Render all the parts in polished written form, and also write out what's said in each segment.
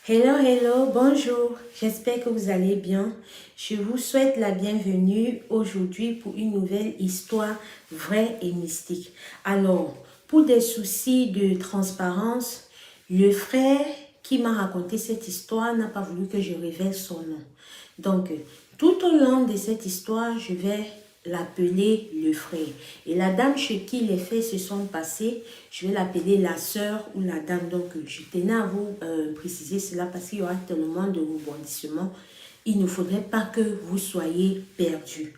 Hello, hello, bonjour. J'espère que vous allez bien. Je vous souhaite la bienvenue aujourd'hui pour une nouvelle histoire vraie et mystique. Alors, pour des soucis de transparence, le frère qui m'a raconté cette histoire n'a pas voulu que je révèle son nom. Donc, tout au long de cette histoire, je vais l'appeler le frère. Et la dame chez qui les faits se sont passés, je vais l'appeler la sœur ou la dame. Donc, je tenais à vous préciser cela parce qu'il y aura tellement de rebondissements. Il ne faudrait pas que vous soyez perdus.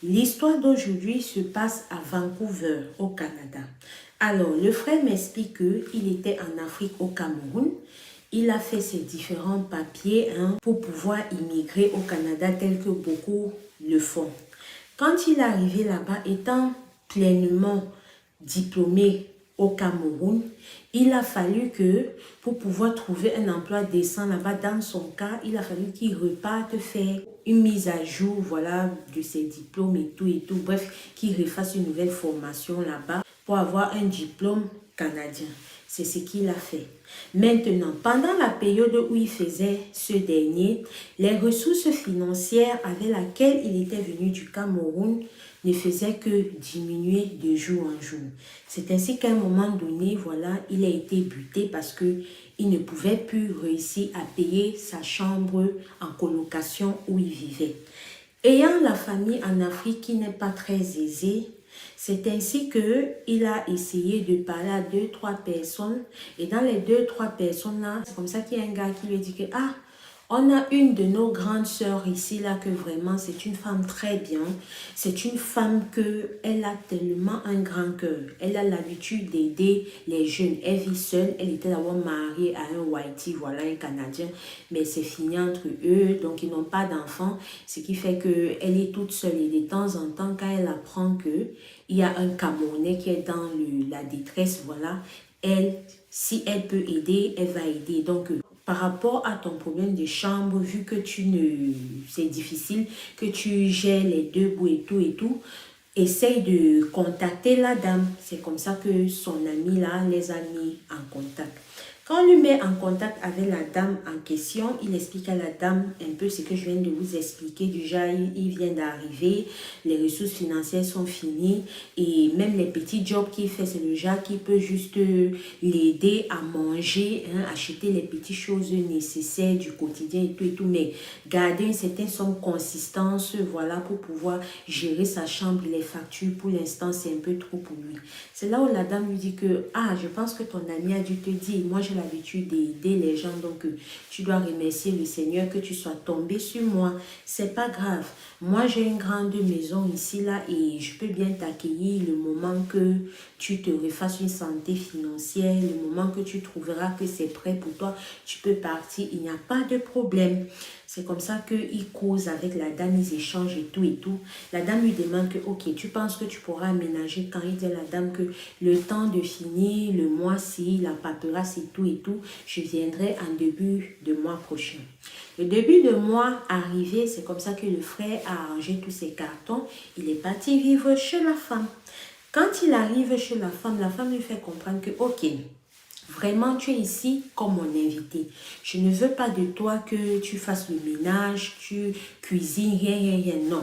L'histoire d'aujourd'hui se passe à Vancouver, au Canada. Alors, le frère m'explique qu'il était en Afrique, au Cameroun. Il a fait ses différents papiers pour pouvoir immigrer au Canada tel que beaucoup le font. Quand il est arrivé là-bas, étant pleinement diplômé au Cameroun, il a fallu que, pour pouvoir trouver un emploi décent là-bas, dans son cas, il a fallu qu'il reparte faire une mise à jour, voilà, de ses diplômes et tout. Bref, qu'il refasse une nouvelle formation là-bas pour avoir un diplôme canadien. C'est ce qu'il a fait. Maintenant, pendant la période où il faisait ce dernier, les ressources financières avec lesquelles il était venu du Cameroun ne faisaient que diminuer de jour en jour. C'est ainsi qu'à un moment donné, voilà, il a été buté parce que il ne pouvait plus réussir à payer sa chambre en colocation où il vivait. Ayant la famille en Afrique qui n'est pas très aisée, c'est ainsi qu'il a essayé de parler à deux, trois personnes. Et dans les deux, trois personnes-là, c'est comme ça qu'il y a un gars qui lui dit que, ah, on a une de nos grandes sœurs ici, là, que vraiment, c'est une femme très bien. C'est une femme elle a tellement un grand cœur. Elle a l'habitude d'aider les jeunes. Elle vit seule. Elle était d'abord mariée à un Whitey, voilà, un Canadien. Mais c'est fini entre eux, donc ils n'ont pas d'enfants. Ce qui fait qu'elle est toute seule. Et de temps en temps, quand elle apprend qu'il y a un Camerounais qui est dans la détresse, voilà, si elle peut aider, elle va aider. Donc, par rapport à ton problème de chambre, vu que c'est difficile, que tu gères les deux bouts et tout, essaye de contacter la dame. C'est comme ça que son ami là les a mis en contact. Quand on lui met en contact avec la dame en question, il explique à la dame un peu ce que je viens de vous expliquer. Déjà, il vient d'arriver, les ressources financières sont finies et même les petits jobs qu'il fait, c'est le genre qui peut juste l'aider à manger, acheter les petites choses nécessaires du quotidien et tout, mais garder une certaine somme consistance, voilà, pour pouvoir gérer sa chambre, les factures. Pour l'instant, c'est un peu trop pour lui. C'est là où la dame lui dit que, ah, je pense que ton ami a dû te dire, moi j'ai l'habitude d'aider les gens, donc tu dois remercier le Seigneur que tu sois tombé sur moi. C'est pas grave. Moi j'ai une grande maison ici, là, et je peux bien t'accueillir le moment que tu te refasses une santé financière, le moment que tu trouveras que c'est prêt pour toi, tu peux partir, il n'y a pas de problème. C'est comme ça qu'il cause avec la dame, ils échangent et tout. La dame lui demande que, ok, tu penses que tu pourras aménager quand il dit à la dame que le temps de finir, le mois-ci, la paperasse et tout, je viendrai en début de mois prochain. Le début de mois arrivé, c'est comme ça que le frère a arrangé tous ses cartons. Il est parti vivre chez la femme. Quand il arrive chez la femme lui fait comprendre que, ok, vraiment, tu es ici comme mon invité. Je ne veux pas de toi que tu fasses le ménage, tu cuisines, rien, non.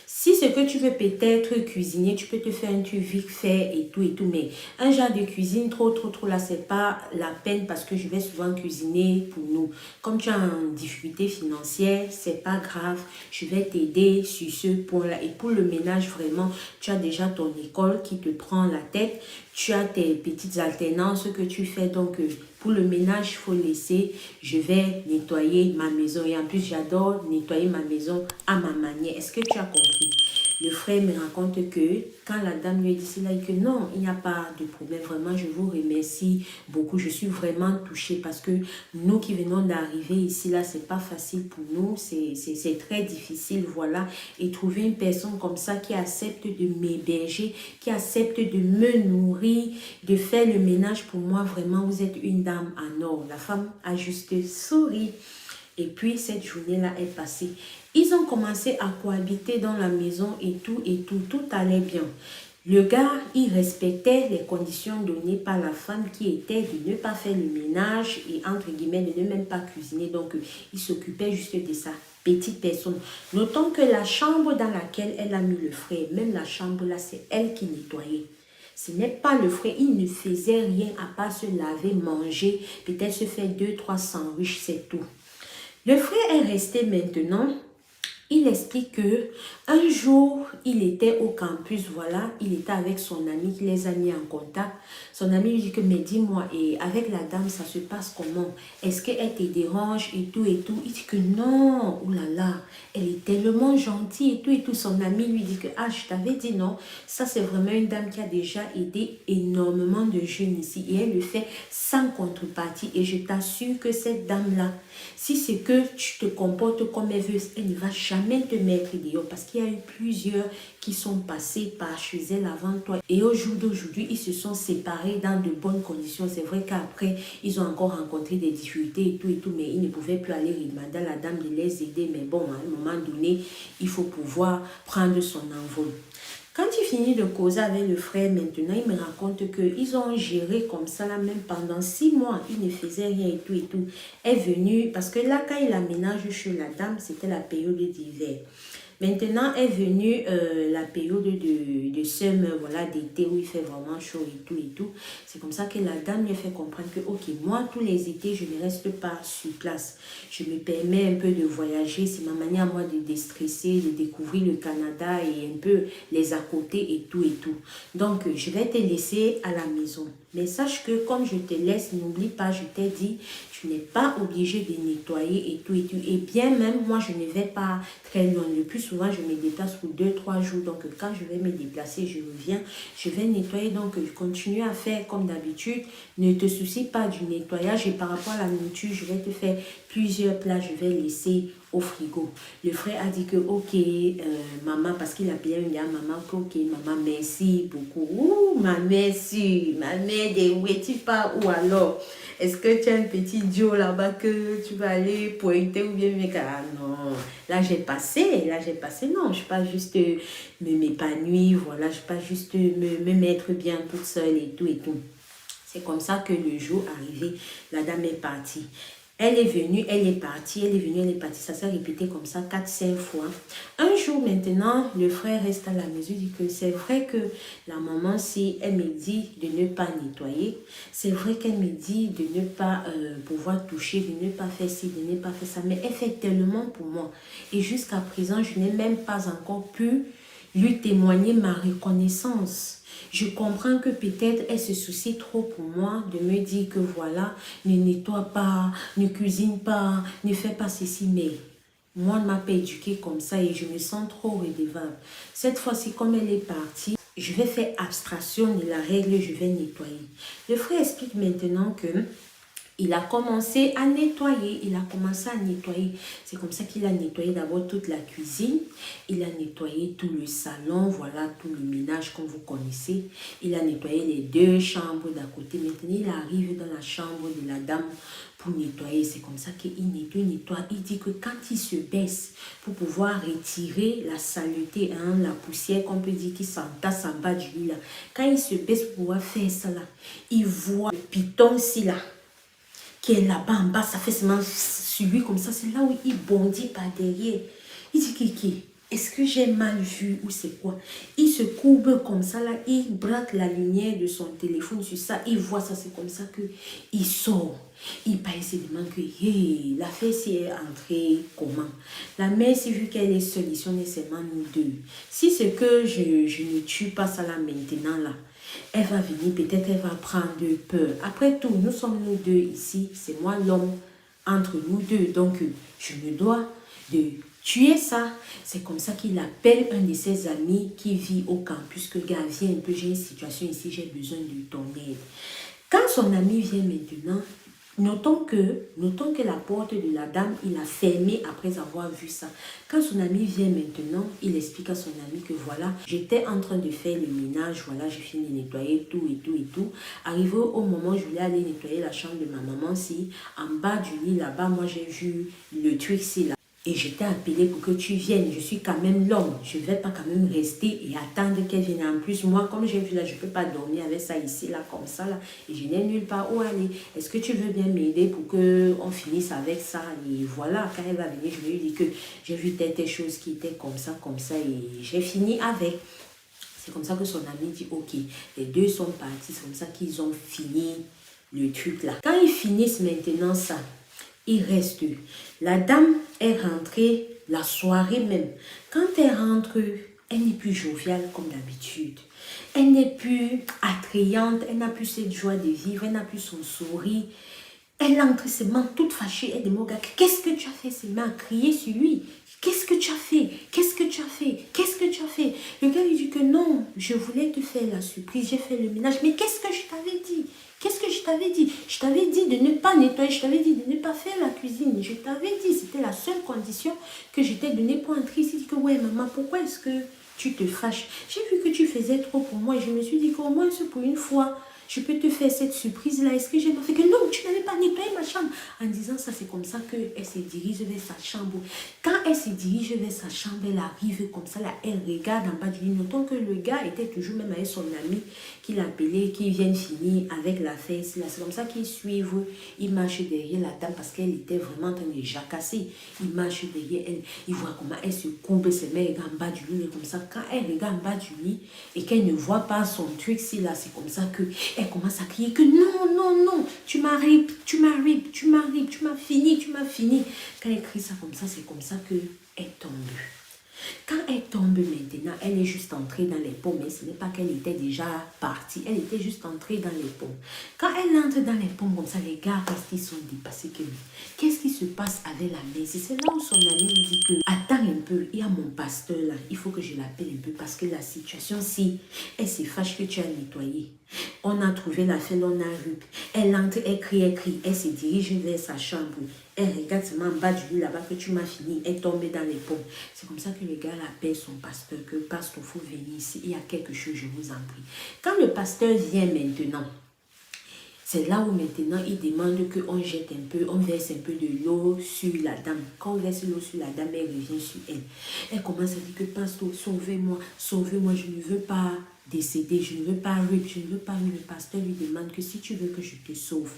Si ce que tu veux peut-être cuisiner, tu peux te faire un truc vite fait et tout, mais un genre de cuisine trop, là, c'est pas la peine parce que je vais souvent cuisiner pour nous. Comme tu es en difficulté financière, c'est pas grave, je vais t'aider sur ce point-là. Et pour le ménage, vraiment, tu as déjà ton école qui te prend la tête, tu as tes petites alternances que tu fais, donc pour le ménage, il faut laisser, je vais nettoyer ma maison. Et en plus, j'adore nettoyer ma maison à ma manière. Est-ce que tu as compris? Le frère me raconte que quand la dame lui a dit cela, que non, il n'y a pas de problème. Vraiment, je vous remercie beaucoup. Je suis vraiment touchée parce que nous qui venons d'arriver ici, là, c'est pas facile pour nous. C'est très difficile, voilà. Et trouver une personne comme ça qui accepte de m'héberger, qui accepte de me nourrir, de faire le ménage pour moi, vraiment, vous êtes une dame en or. La femme a juste souri. Et puis, cette journée-là est passée. Ils ont commencé à cohabiter dans la maison et tout allait bien. Le gars, il respectait les conditions données par la femme qui était de ne pas faire le ménage et entre guillemets de ne même pas cuisiner. Donc, il s'occupait juste de sa petite personne. Notons que la chambre dans laquelle elle a mis le frère, même la chambre là, c'est elle qui nettoyait. Ce n'est pas le frère, il ne faisait rien à part se laver, manger, peut-être se faire 2-3 sandwichs, c'est tout. Le frère est resté maintenant. Il explique que un jour, il était au campus, voilà, il était avec son ami qui les a mis en contact. Son ami lui dit que, mais dis-moi, et avec la dame, ça se passe comment? Est-ce qu'elle te dérange et tout et tout? Il dit que non, oulala, elle est tellement gentille et tout et tout. Son ami lui dit que, ah, je t'avais dit non, ça c'est vraiment une dame qui a déjà aidé énormément de jeunes ici et elle le fait sans contrepartie. Et je t'assure que cette dame-là, si c'est que tu te comportes comme elle veut, elle ne va jamais te mettre dehors parce qu'il y a eu plusieurs qui sont passés par chez elle avant toi. Et au jour d'aujourd'hui, ils se sont séparés dans de bonnes conditions. C'est vrai qu'après, ils ont encore rencontré des difficultés et tout, mais ils ne pouvaient plus aller demander à la dame de les aider. Mais bon, à un moment donné, il faut pouvoir prendre son envol. Quand il finit de causer avec le frère, maintenant, il me raconte qu'ils ont géré comme ça, là, même pendant 6 mois. Il ne faisait rien et tout et tout. Est venu, parce que là, quand il aménage chez la dame, c'était la période d'hiver. Maintenant est venue la période de summer, voilà, d'été où il fait vraiment chaud et tout. C'est comme ça que la dame lui fait comprendre que, ok, moi, tous les étés, je ne reste pas sur place. Je me permets un peu de voyager. C'est ma manière, moi, de déstresser, de découvrir le Canada et un peu les à côté et tout. Donc, je vais te laisser à la maison. Mais sache que comme je te laisse, n'oublie pas, je t'ai dit, tu n'es pas obligé de nettoyer et tout. Et bien même, moi, je ne vais pas très loin. Le plus souvent, je me déplace pour 2-3 jours. Donc, quand je vais me déplacer, je reviens, je vais nettoyer. Donc, je continue à faire comme d'habitude. Ne te soucie pas du nettoyage. Et par rapport à la nourriture, je vais te faire plusieurs plats. Je vais laisser au frigo. Le frère a dit que, ok, maman, parce qu'il a bien dit à maman, que, ok, maman, merci beaucoup. Ouh, ma merci, ma mère, où es-tu pas? Ou alors, est-ce que tu as un petit Joe là-bas que tu vas aller pointer ou bien, mais ah non, là j'ai passé, non, je ne vais pas juste m'épanouir, voilà, je ne vais pas juste me mettre bien toute seule et tout. C'est comme ça que le jour arrivé, la dame est partie. Elle est venue, elle est partie, elle est venue, elle est partie. Ça s'est répété comme ça 4-5 fois. Un jour maintenant, le frère reste à la maison. Il dit que c'est vrai que la maman, si elle me dit de ne pas nettoyer, c'est vrai qu'elle me dit de ne pas pouvoir toucher, de ne pas faire ci, de ne pas faire ça. Mais elle fait tellement pour moi. Et jusqu'à présent, je n'ai même pas encore pu lui témoigner ma reconnaissance. Je comprends que peut-être elle se soucie trop pour moi de me dire que voilà, ne nettoie pas, ne cuisine pas, ne fais pas ceci, mais moi, elle m'a pas éduquée comme ça et je me sens trop redevable. Cette fois-ci, comme elle est partie, je vais faire abstraction de la règle, je vais nettoyer. Le frère explique maintenant que il a commencé à nettoyer, C'est comme ça qu'il a nettoyé d'abord toute la cuisine. Il a nettoyé tout le salon, voilà, tout le ménage comme vous connaissez. Il a nettoyé les 2 chambres d'à côté. Maintenant, il arrive dans la chambre de la dame pour nettoyer. C'est comme ça qu'il nettoie. Il dit que quand il se baisse pour pouvoir retirer la saleté, hein, la poussière qu'on peut dire qui s'entasse en bas du lit là. Quand il se baisse pour pouvoir faire ça là, il voit le piton ici là, qui est là-bas en bas, ça fait seulement sur lui comme ça, c'est là où il bondit par derrière. Il dit, Kiki, est-ce que j'ai mal vu ou c'est quoi? Il se courbe comme ça là, il braque la lumière de son téléphone sur ça, il voit ça, c'est comme ça que il sort. Il pense, se demande que, hey, l'affaire s'y est entrée comment? La mère, si vu qu'elle est seule, ici, on est seulement nous deux. Si c'est que je ne tue pas ça là maintenant là, elle va venir, peut-être elle va prendre peur. Après tout, nous sommes nous deux ici, c'est moi l'homme entre nous deux. Donc, je me dois de tuer ça. C'est comme ça qu'il appelle un de ses amis qui vit au campus, que gars, viens un peu, j'ai une situation ici, j'ai besoin de ton aide. Quand son ami vient maintenant, notons que la porte de la dame, il a fermé après avoir vu ça. Quand son ami vient maintenant, il explique à son ami que voilà, j'étais en train de faire le ménage, voilà, j'ai fini de nettoyer tout et tout. Arrivé au moment où je voulais aller nettoyer la chambre de ma maman, si en bas du lit là-bas, moi j'ai vu le truc ici là. Et je t'ai appelé pour que tu viennes. Je suis quand même l'homme. Je ne vais pas quand même rester et attendre qu'elle vienne. En plus, moi, comme j'ai vu là, je ne peux pas dormir avec ça ici, là, comme ça, là. Et je n'ai nulle part où aller. Est-ce que tu veux bien m'aider pour qu'on finisse avec ça? Et voilà, quand elle va venir, je lui ai dit que j'ai vu telle chose qui était comme ça. Et j'ai fini avec. C'est comme ça que son ami dit, ok, les deux sont partis. C'est comme ça qu'ils ont fini le truc là. Quand ils finissent maintenant ça, il reste. La dame est rentrée la soirée même. Quand elle rentre, elle n'est plus joviale comme d'habitude. Elle n'est plus attrayante, elle n'a plus cette joie de vivre, elle n'a plus son sourire. Elle entre seulement toute fâchée, elle demande au gars, qu'est-ce que tu as fait? C'est à crier sur lui. Qu'est-ce que tu as fait? Qu'est-ce que tu as fait? Qu'est-ce que tu as fait? Le gars lui dit que non, je voulais te faire la surprise, j'ai fait le ménage. Mais qu'est-ce que je t'avais dit? Qu'est-ce que je t'avais dit? Je t'avais dit de ne pas nettoyer, je t'avais dit de ne pas faire la cuisine. Je t'avais dit, c'était la seule condition que je t'ai donnée pour entrer ici. Il dit que ouais maman, pourquoi est-ce que tu te fâches? J'ai vu que tu faisais trop pour moi et je me suis dit qu'au moins c'est pour une fois. Je peux te faire cette surprise-là. Est-ce que j'ai pas fait que non, tu n'avais pas nettoyé ma chambre? En disant ça, c'est comme ça qu'elle se dirige vers sa chambre. Quand elle se dirige vers sa chambre, elle arrive comme ça, là, elle regarde en bas du lit. Notons que le gars était toujours même avec son ami qui l'appelait, qui vient finir avec la fesse. C'est comme ça qu'ils suivent. Il marche derrière la table parce qu'elle était vraiment en train de jacasser. Il marche derrière elle. Il voit comment elle se courbe, se met en bas du lit. Comme ça, quand elle regarde en bas du lit et qu'elle ne voit pas son truc, c'est comme ça que elle commence à crier que non, non, non, tu m'arrives, tu m'arrives, tu m'arrives, tu m'as fini, tu m'as fini. Quand elle crie ça comme ça, c'est comme ça qu'elle tombe. Quand elle tombe maintenant, elle est juste entrée dans les pommes, mais ce n'est pas qu'elle était déjà partie, elle était juste entrée dans les pommes. Quand elle entre dans les pommes comme ça, les gars restent, ils sont dépassés que qu'est-ce qui se passe avec la mère? C'est là où son ami lui dit que attends un peu, il y a mon pasteur là, il faut que je l'appelle un peu parce que la situation, si elle se fâche que tu as nettoyé, on a trouvé la fête, on a vu. Elle entre, elle crie, elle se dirige vers sa chambre. Elle regarde seulement en bas du lit là-bas que tu m'as fini. Elle tombe dans les pommes. C'est comme ça que le gars appelle son pasteur, que pasteur, il faut venir ici. Il y a quelque chose, je vous en prie. Quand le pasteur vient maintenant, c'est là où maintenant il demande qu'on jette un peu, on verse un peu de l'eau sur la dame. Quand on verse l'eau sur la dame, elle revient sur elle. Elle commence à dire que pasteur, sauvez-moi, sauvez-moi, je ne veux pas décéder, je ne veux pas rip, je ne veux pas. Le pasteur lui demande que si tu veux que je te sauve,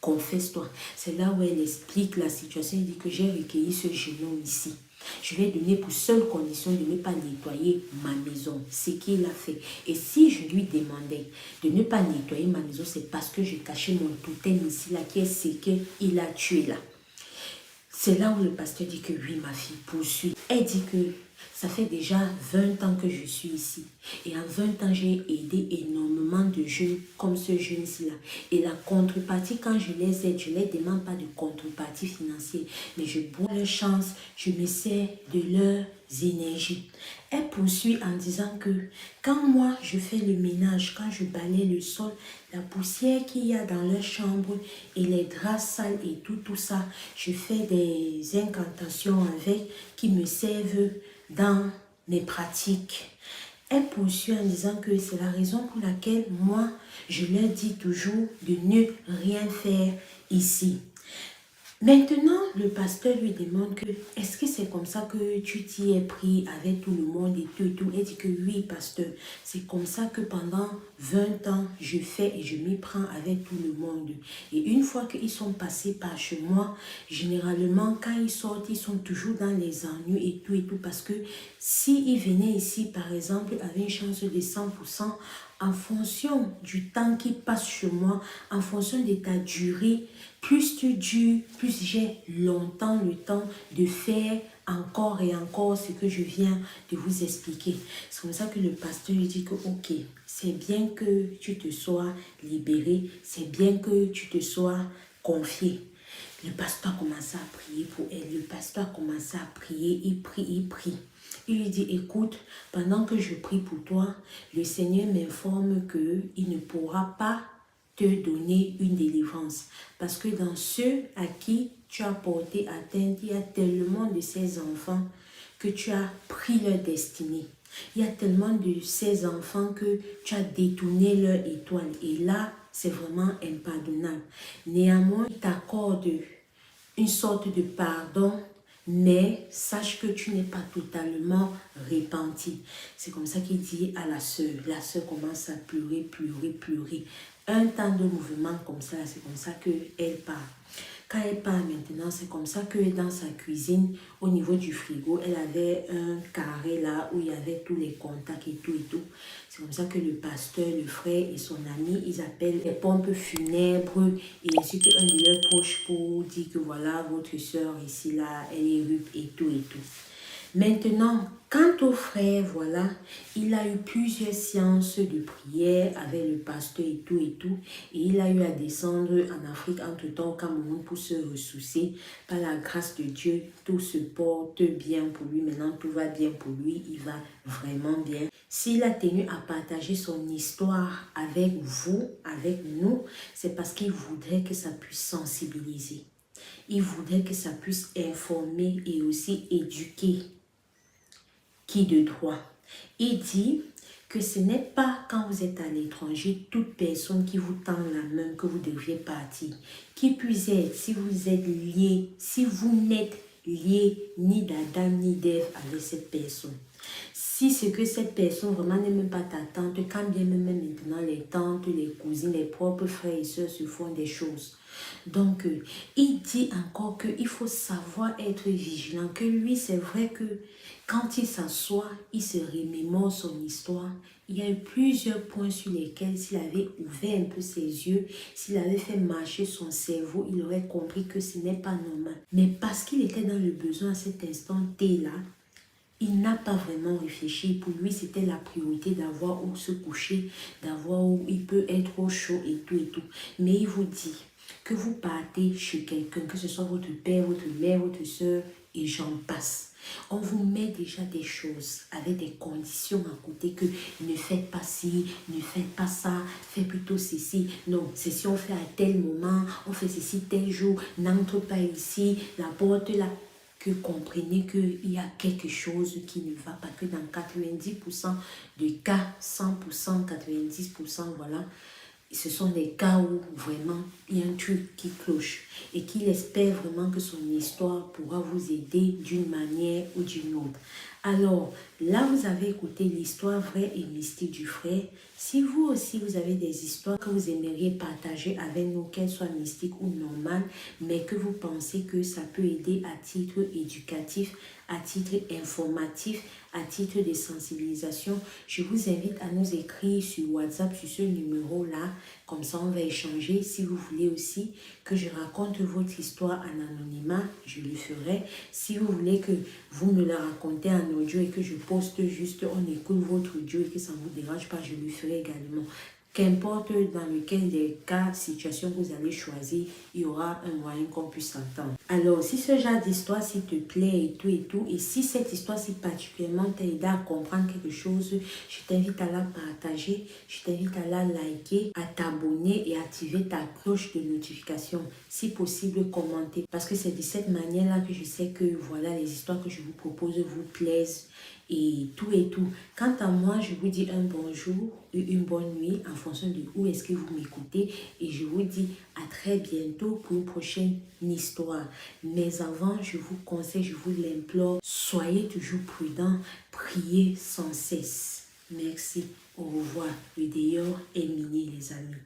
confesse-toi. C'est là où elle explique la situation. Elle dit que j'ai recueilli ce genou ici. Je lui ai donné pour seule condition de ne pas nettoyer ma maison. Ce qu'il a fait. Et si je lui demandais de ne pas nettoyer ma maison, c'est parce que je cachais mon totem ici, là, qui est ce qu'il a tué là. C'est là où le pasteur dit que oui, ma fille, poursuit. Elle dit que ça fait déjà 20 ans que je suis ici. Et en 20 ans, j'ai aidé énormément de jeunes comme ce jeune-ci là. Et la contrepartie, quand je les aide, je ne les demande pas de contrepartie financière. Mais je bois leur chance, je me sers de leurs énergies. Elle poursuit en disant que quand moi, je fais le ménage, quand je balaye le sol, la poussière qu'il y a dans leur chambre et les draps sales et tout ça, je fais des incantations avec qui me servent dans mes pratiques. Elle poursuit en disant que c'est la raison pour laquelle moi, je leur dis toujours de ne rien faire ici. Maintenant, le pasteur lui demande que est-ce que c'est comme ça que tu t'y es pris avec tout le monde et tout. Elle dit que oui, pasteur, c'est comme ça que pendant 20 ans, je fais et je m'y prends avec tout le monde. Et une fois qu'ils sont passés par chez moi, généralement, quand ils sortent, ils sont toujours dans les ennuis et tout. Parce que s'ils venaient ici, par exemple, avec une chance de 100%, en fonction du temps qui passe chez moi, en fonction de ta durée, plus tu dures, plus j'ai longtemps le temps de faire encore et encore ce que je viens de vous expliquer. C'est comme ça que le pasteur lui dit que ok, c'est bien que tu te sois libéré, c'est bien que tu te sois confié. Le pasteur a commencé à prier pour elle. Le pasteur a commencé à prier, il prie, il prie. Il lui dit, écoute, pendant que je prie pour toi, le Seigneur m'informe qu'il ne pourra pas te donner une délivrance. Parce que dans ceux à qui tu as porté atteinte, il y a tellement de ces enfants que tu as pris leur destinée. Il y a tellement de ces enfants que tu as détourné leur étoile. Et là, c'est vraiment impardonnable. Néanmoins, il t'accorde une sorte de pardon, mais sache que tu n'es pas totalement repenti. C'est comme ça qu'il dit à la sœur. La sœur commence à pleurer, pleurer, pleurer. Un temps de mouvement comme ça, c'est comme ça qu'elle part. Quand elle part maintenant, c'est comme ça que dans sa cuisine, au niveau du frigo, elle avait un carré là où il y avait tous les contacts et tout et tout. C'est comme ça que le pasteur, le frère et son ami, ils appellent les pompes funèbres et ainsi qu'un de leurs proches pour dire que voilà, votre soeur ici là, elle est rude et tout et tout. Maintenant, quant au frère, voilà, il a eu plusieurs séances de prière avec le pasteur et tout et tout. Et il a eu à descendre en Afrique, entre-temps au Cameroun, pour se ressourcer. Par la grâce de Dieu, tout se porte bien pour lui. Maintenant, tout va bien pour lui. Il va vraiment bien. S'il a tenu à partager son histoire avec vous, avec nous, c'est parce qu'il voudrait que ça puisse sensibiliser. Il voudrait que ça puisse informer et aussi éduquer. Qui de droit. Il dit que ce n'est pas quand vous êtes à l'étranger, toute personne qui vous tend la main que vous devriez partir. Qui puisse être, si vous êtes lié, si vous n'êtes lié ni d'Adam ni d'Ève avec cette personne. Si c'est que cette personne vraiment n'est même pas ta tante, quand bien même maintenant les tantes, les cousines, les propres frères et sœurs se font des choses. Donc, il dit encore qu'il faut savoir être vigilant, que lui, c'est vrai que quand il s'assoit, il se remémore son histoire. Il y a eu plusieurs points sur lesquels, s'il avait ouvert un peu ses yeux, s'il avait fait marcher son cerveau, il aurait compris que ce n'est pas normal. Mais parce qu'il était dans le besoin à cet instant T-là, il n'a pas vraiment réfléchi. Pour lui, c'était la priorité d'avoir où se coucher, d'avoir où il peut être au chaud et tout et tout. Mais il vous dit que vous partez chez quelqu'un, que ce soit votre père, votre mère, votre soeur, et j'en passe. On vous met déjà des choses avec des conditions à côté que ne faites pas ci, ne faites pas ça, faites plutôt ceci. Non, ceci on fait à tel moment, on fait ceci tel jour, n'entre pas ici, la porte là. Que comprenez qu'il y a quelque chose qui ne va pas, que dans 90% de cas, 100%, 90%, voilà, ce sont des cas où vraiment il y a un truc qui cloche et qu'il espère vraiment que son histoire pourra vous aider d'une manière ou d'une autre. Alors, là, vous avez écouté l'histoire vraie et mystique du frère. Si vous aussi, vous avez des histoires que vous aimeriez partager avec nous, qu'elles soient mystiques ou normales, mais que vous pensez que ça peut aider à titre éducatif, à titre informatif, à titre de sensibilisation, je vous invite à nous écrire sur WhatsApp, sur ce numéro-là. Comme ça, on va échanger. Si vous voulez aussi que je raconte votre histoire en anonymat, je le ferai. Si vous voulez que vous me la racontez en audio et que je poste juste, on écoute votre audio et que ça ne vous dérange pas, je le ferai également. Qu'importe dans lequel des cas, situations que vous allez choisir, il y aura un moyen qu'on puisse s'entendre. Alors, si ce genre d'histoire, s'il te plaît et tout, et si cette histoire, si particulièrement t'a aidé à comprendre quelque chose, je t'invite à la partager, je t'invite à la liker, à t'abonner et activer ta cloche de notification. Si possible, commenter. Parce que c'est de cette manière-là que je sais que, voilà, les histoires que je vous propose vous plaisent. Et tout. Quant à moi, je vous dis un bonjour et une bonne nuit en fonction de où est-ce que vous m'écoutez. Et je vous dis à très bientôt pour une prochaine histoire. Mais avant, je vous conseille, je vous l'implore, soyez toujours prudents, priez sans cesse. Merci, au revoir. Le dehors est miné, les amis.